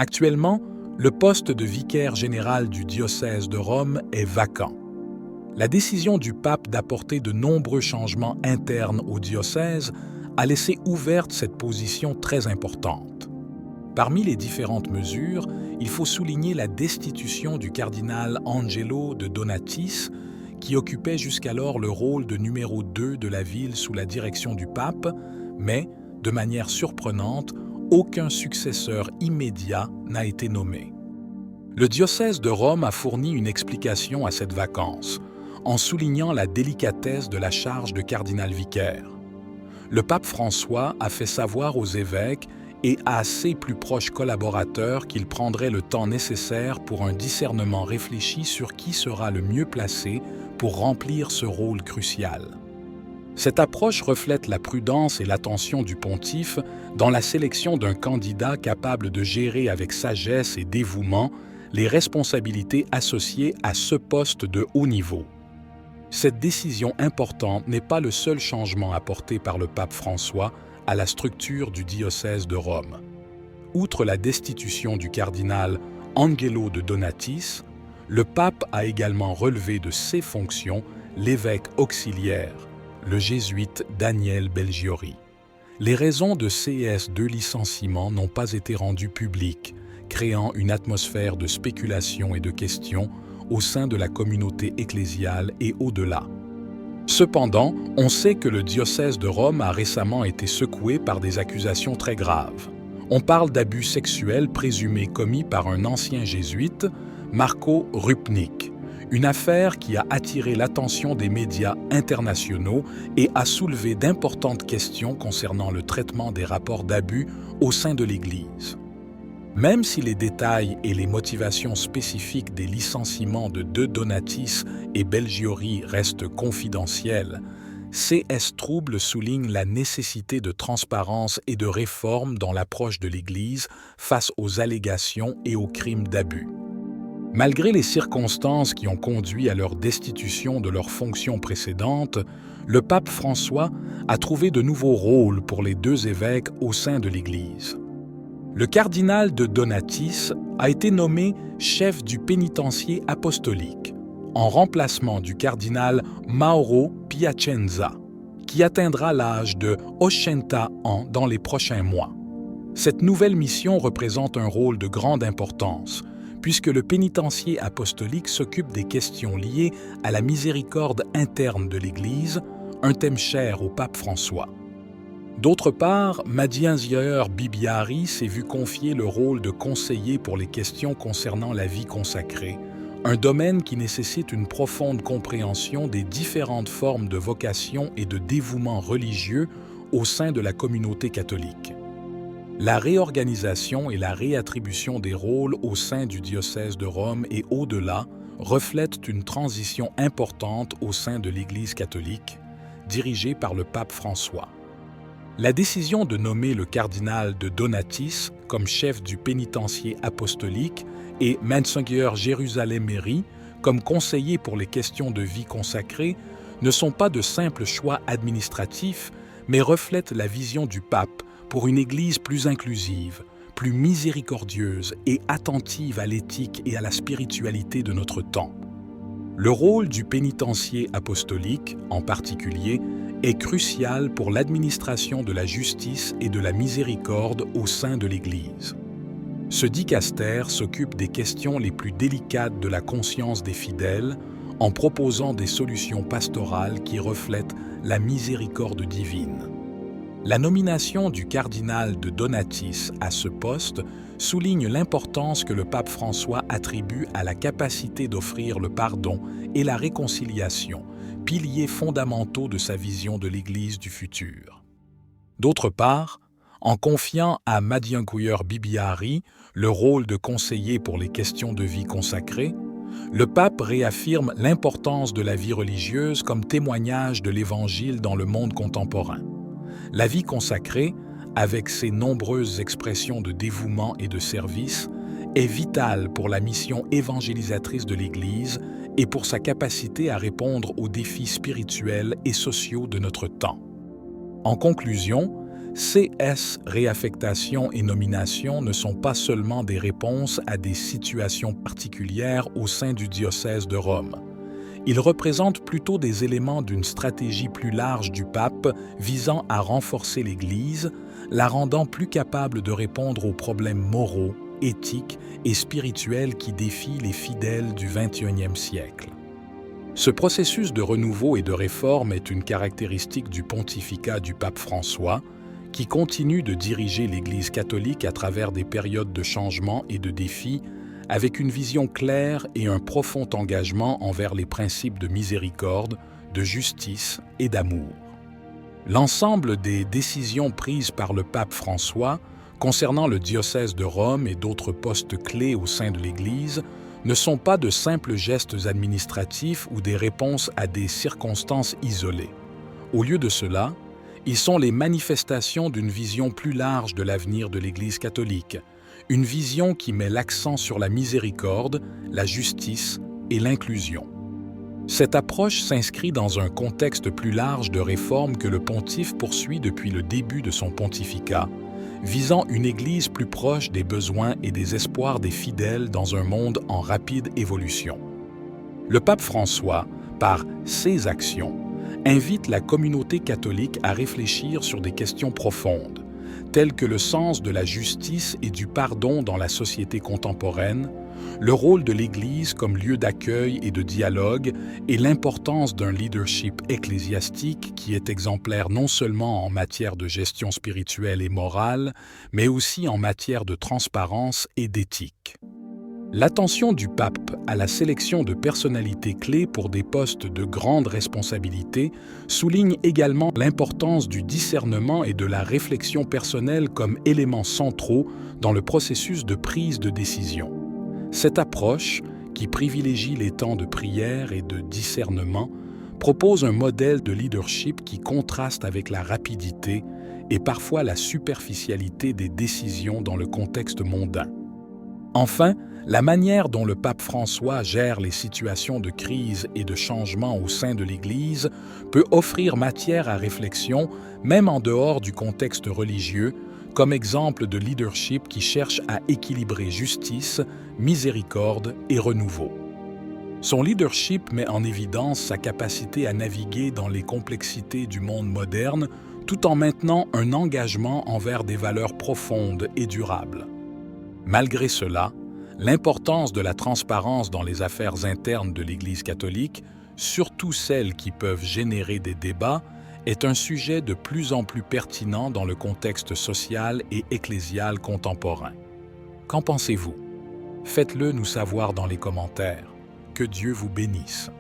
Actuellement, le poste de vicaire général du diocèse de Rome est vacant. La décision du pape d'apporter de nombreux changements internes au diocèse a laissé ouverte cette position très importante. Parmi les différentes mesures, il faut souligner la destitution du cardinal Angelo de Donatis, qui occupait jusqu'alors le rôle de numéro 2 de la ville sous la direction du pape, mais, de manière surprenante, aucun successeur immédiat n'a été nommé. Le diocèse de Rome a fourni une explication à cette vacance, en soulignant la délicatesse de la charge de cardinal vicaire. Le pape François a fait savoir aux évêques et à ses plus proches collaborateurs qu'il prendrait le temps nécessaire pour un discernement réfléchi sur qui sera le mieux placé pour remplir ce rôle crucial. Cette approche reflète la prudence et l'attention du pontife dans la sélection d'un candidat capable de gérer avec sagesse et dévouement les responsabilités associées à ce poste de haut niveau. Cette décision importante n'est pas le seul changement apporté par le pape François à la structure du diocèse de Rome. Outre la destitution du cardinal Angelo de Donatis, le pape a également relevé de ses fonctions l'évêque auxiliaire, le jésuite Daniel Belgiori. Les raisons de ces deux licenciements n'ont pas été rendues publiques, créant une atmosphère de spéculation et de questions au sein de la communauté ecclésiale et au-delà. Cependant, on sait que le diocèse de Rome a récemment été secoué par des accusations très graves. On parle d'abus sexuels présumés commis par un ancien jésuite, Marco Rupnik, une affaire qui a attiré l'attention des médias internationaux et a soulevé d'importantes questions concernant le traitement des rapports d'abus au sein de l'Église. Même si les détails et les motivations spécifiques des licenciements de Donatis et Belgiori restent confidentiels, CS Trouble souligne la nécessité de transparence et de réforme dans l'approche de l'Église face aux allégations et aux crimes d'abus. Malgré les circonstances qui ont conduit à leur destitution de leurs fonctions précédentes, le pape François a trouvé de nouveaux rôles pour les deux évêques au sein de l'Église. Le cardinal de Donatis a été nommé chef du pénitencier apostolique, en remplacement du cardinal Mauro Piacenza, qui atteindra l'âge de 80 ans dans les prochains mois. Cette nouvelle mission représente un rôle de grande importance, puisque le pénitencier apostolique s'occupe des questions liées à la miséricorde interne de l'Église, un thème cher au pape François. D'autre part, Madianzieur Bibiari s'est vu confier le rôle de conseiller pour les questions concernant la vie consacrée, un domaine qui nécessite une profonde compréhension des différentes formes de vocation et de dévouement religieux au sein de la communauté catholique. La réorganisation et la réattribution des rôles au sein du diocèse de Rome et au-delà reflètent une transition importante au sein de l'Église catholique, dirigée par le pape François. La décision de nommer le cardinal de Donatis comme chef du pénitencier apostolique et Monseigneur Jérusalem Méry comme conseiller pour les questions de vie consacrée ne sont pas de simples choix administratifs, mais reflètent la vision du pape pour une Église plus inclusive, plus miséricordieuse et attentive à l'éthique et à la spiritualité de notre temps. Le rôle du pénitencier apostolique, en particulier, est crucial pour l'administration de la justice et de la miséricorde au sein de l'Église. Ce dicaster s'occupe des questions les plus délicates de la conscience des fidèles en proposant des solutions pastorales qui reflètent la miséricorde divine. La nomination du cardinal de Donatis à ce poste souligne l'importance que le pape François attribue à la capacité d'offrir le pardon et la réconciliation, piliers fondamentaux de sa vision de l'Église du futur. D'autre part, en confiant à Madianzieur Bibiari le rôle de conseiller pour les questions de vie consacrée, le pape réaffirme l'importance de la vie religieuse comme témoignage de l'Évangile dans le monde contemporain. La vie consacrée, avec ses nombreuses expressions de dévouement et de service, est vitale pour la mission évangélisatrice de l'Église et pour sa capacité à répondre aux défis spirituels et sociaux de notre temps. En conclusion, CS, réaffectation et nomination ne sont pas seulement des réponses à des situations particulières au sein du diocèse de Rome. Ils représentent plutôt des éléments d'une stratégie plus large du pape visant à renforcer l'Église, la rendant plus capable de répondre aux problèmes moraux, éthiques et spirituels qui défient les fidèles du XXIe siècle. Ce processus de renouveau et de réforme est une caractéristique du pontificat du pape François, qui continue de diriger l'Église catholique à travers des périodes de changement et de défis, avec une vision claire et un profond engagement envers les principes de miséricorde, de justice et d'amour. L'ensemble des décisions prises par le pape François concernant le diocèse de Rome et d'autres postes clés au sein de l'Église ne sont pas de simples gestes administratifs ou des réponses à des circonstances isolées. Au lieu de cela, ils sont les manifestations d'une vision plus large de l'avenir de l'Église catholique, une vision qui met l'accent sur la miséricorde, la justice et l'inclusion. Cette approche s'inscrit dans un contexte plus large de réforme que le pontife poursuit depuis le début de son pontificat, visant une Église plus proche des besoins et des espoirs des fidèles dans un monde en rapide évolution. Le pape François, par ses actions, invite la communauté catholique à réfléchir sur des questions profondes, telles que le sens de la justice et du pardon dans la société contemporaine, le rôle de l'Église comme lieu d'accueil et de dialogue et l'importance d'un leadership ecclésiastique qui est exemplaire non seulement en matière de gestion spirituelle et morale, mais aussi en matière de transparence et d'éthique. L'attention du pape à la sélection de personnalités clés pour des postes de grande responsabilité souligne également l'importance du discernement et de la réflexion personnelle comme éléments centraux dans le processus de prise de décision. Cette approche, qui privilégie les temps de prière et de discernement, propose un modèle de leadership qui contraste avec la rapidité et parfois la superficialité des décisions dans le contexte mondain. Enfin, la manière dont le pape François gère les situations de crise et de changement au sein de l'Église peut offrir matière à réflexion, même en dehors du contexte religieux, comme exemple de leadership qui cherche à équilibrer justice, miséricorde et renouveau. Son leadership met en évidence sa capacité à naviguer dans les complexités du monde moderne tout en maintenant un engagement envers des valeurs profondes et durables. Malgré cela, l'importance de la transparence dans les affaires internes de l'Église catholique, surtout celles qui peuvent générer des débats, est un sujet de plus en plus pertinent dans le contexte social et ecclésial contemporain. Qu'en pensez-vous? Faites-le nous savoir dans les commentaires. Que Dieu vous bénisse.